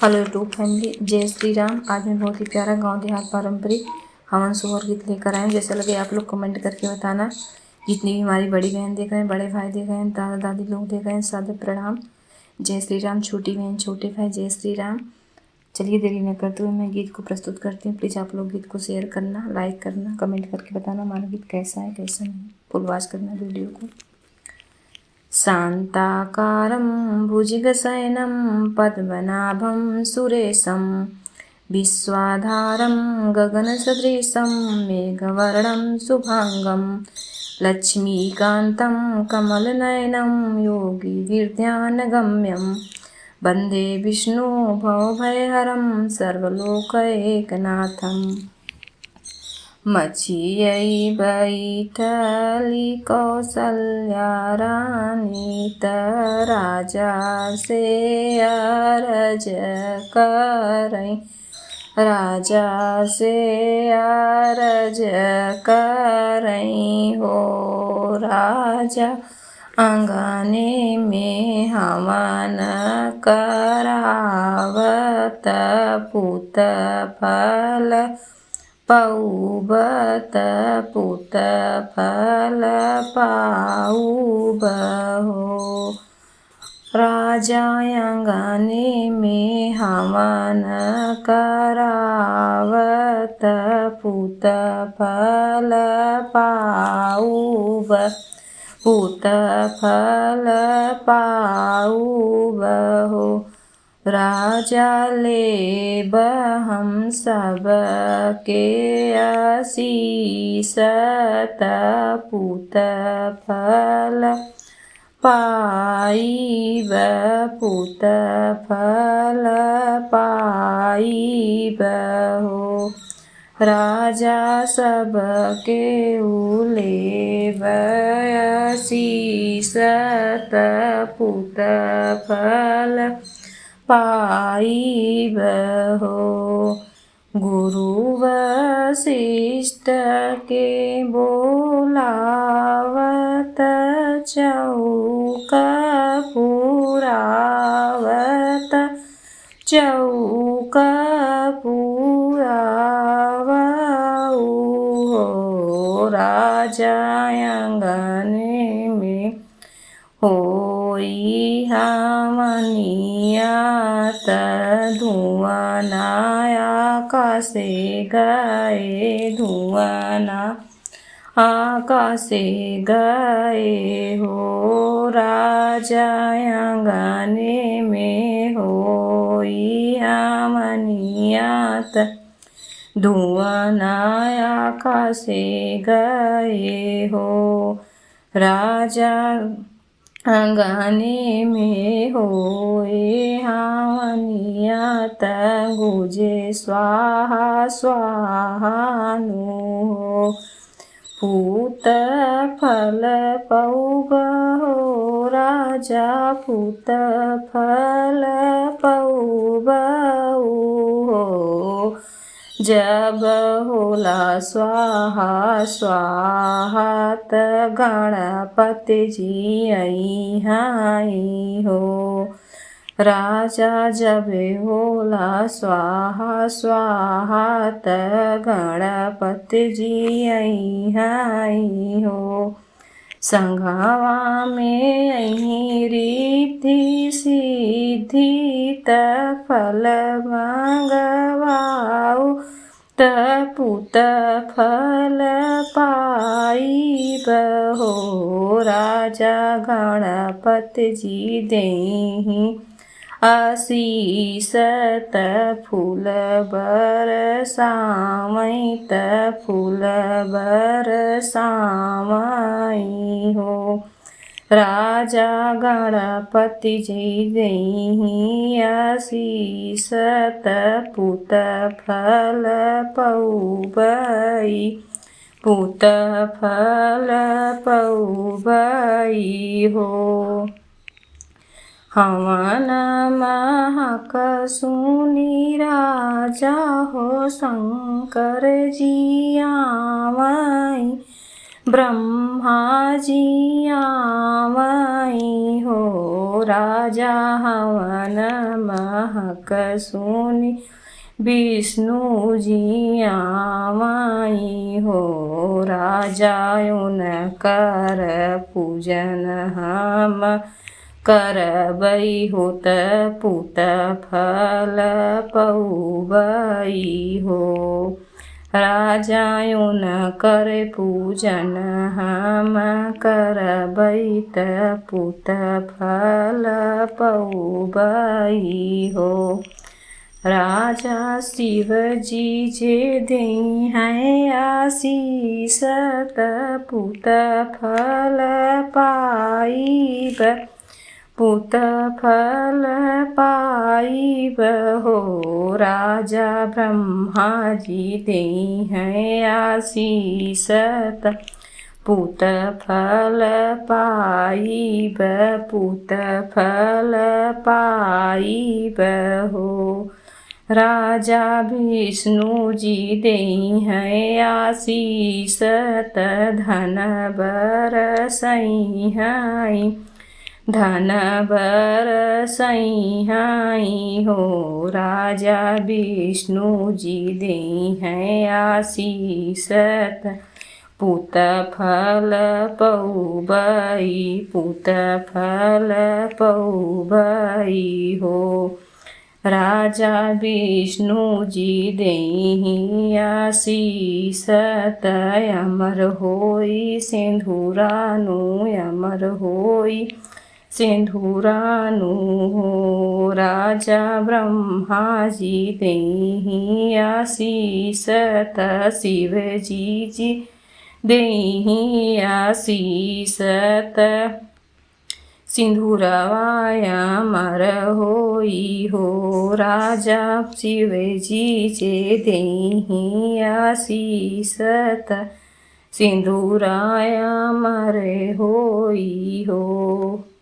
Hello YouTube family, जय श्री राम। आज मैं बहुत ही प्यारा गांव देहात पारंपरिक हवन सोहर गीत लेकर आए। जैसा लगे आप लोग कमेंट करके बताना। जितनी भी हमारी बड़ी बहन देख रहे हैं, बड़े भाई देख रहे हैं, दादा दादी लोग देख रहे हैं, सादर प्रणाम। जय श्री राम। छोटी बहन छोटे भाई, जय श्री राम। चलिए देरी न करते हुए मैं गीत को प्रस्तुत करती हूँ। प्लीज़ आप लोग गीत को शेयर करना, लाइक करना, कमेंट करके बताना हमारा गीत कैसा है कैसा नहीं। फुल वॉच करना वीडियो को। शान्ताकारं भुजगशयनं पद्मनाभं सुरेशं विश्वाधारं गगनसदृशं मेघवर्णं शुभांगं लक्ष्मीकान्तं कमलनयनं योगिभिर्ध्यानगम्यं वन्दे विष्णु भवभयहरं सर्वलोकैकनाथम्। मचियै बैठली कौसल्या रानी त राजा से अरज करई, राजा से अरज करई हो। राजा आंगने में हवन करावत पूत फल पऊबत पूत फल पाऊब हो। राजा आंगने में हवन करावत पूत फल पाऊब, पूत फल पाऊब हो। राजा लेब हम सब के आशीष पूत फल पाईब, पूत फल पाईब हो। राजा सब के लेब आशीष पूत फल पाईब हो। गुरु वशिष्ठ के बोलावत चौक पुरावत, चौक पुरावऊ हो। राजा आंगने में होई हमनियात धुआं आकाशे गए, धुआं आकाशे गए हो। राजा आंगने में होई हमनियात धुआं आकाशे गए हो। राजा आंगने में होए हवनियात गुजे स्वाहा स्वाहा नु हो। पूत फल पऊब हो। राजा पूत फल पऊब हो। जब होला स्वाहा स्वाहा त गणपति जी आई हाई हो। राजा जब होला स्वाहा स्वाहा त गणपति जी आई हाई हो। संघवा में अही रिद्धि सिद्धि त फल मंगवाऊ त पूत फल पाईब हो। राजा गणपति जी देहि आशीष त फूल बरसावई त फूल बरसावई हो। राजा गणपति जी देहि आशीष त पूत फल पऊबई, पूत फल पऊबई हो। हवन महक सुनी राजा हो शंकर जी आवई, ब्रह्मा जी आवई हो राजा हवन महक सुनि विष्णु जी आवई हो राजा उनकर पूजन हम करबई होत पुत फल पउबई हो राजा उनकर पूजन हम करबई त पुत फल पउबई हो राजा शिव जी जे देई हैं आशीष त पुत फल पाइब पुत फल पाइब हो राजा ब्रह्मा जी देई हैं आशीष त पुत फल पाइब पुत फल पाइब हो राजा विष्णु जी देई हैं आशीष त धन बरसई हैं धन बरसई हैं हो राजा विष्णु जी देई हैं आशीष त पुत फल पउबई पुत फल पउबई हो राजा विष्णु जी देहि आशीष त अमर होई सिंधुरानु अमर होई सिंधुरानु हो राजा ब्रह्मा जी देहि आशीष त शिव जी देहि आशीष त सिंधुरवा अमर होई हो राजा शिव जी जे देहि आशीष त सिंधुरा अमर होई हो।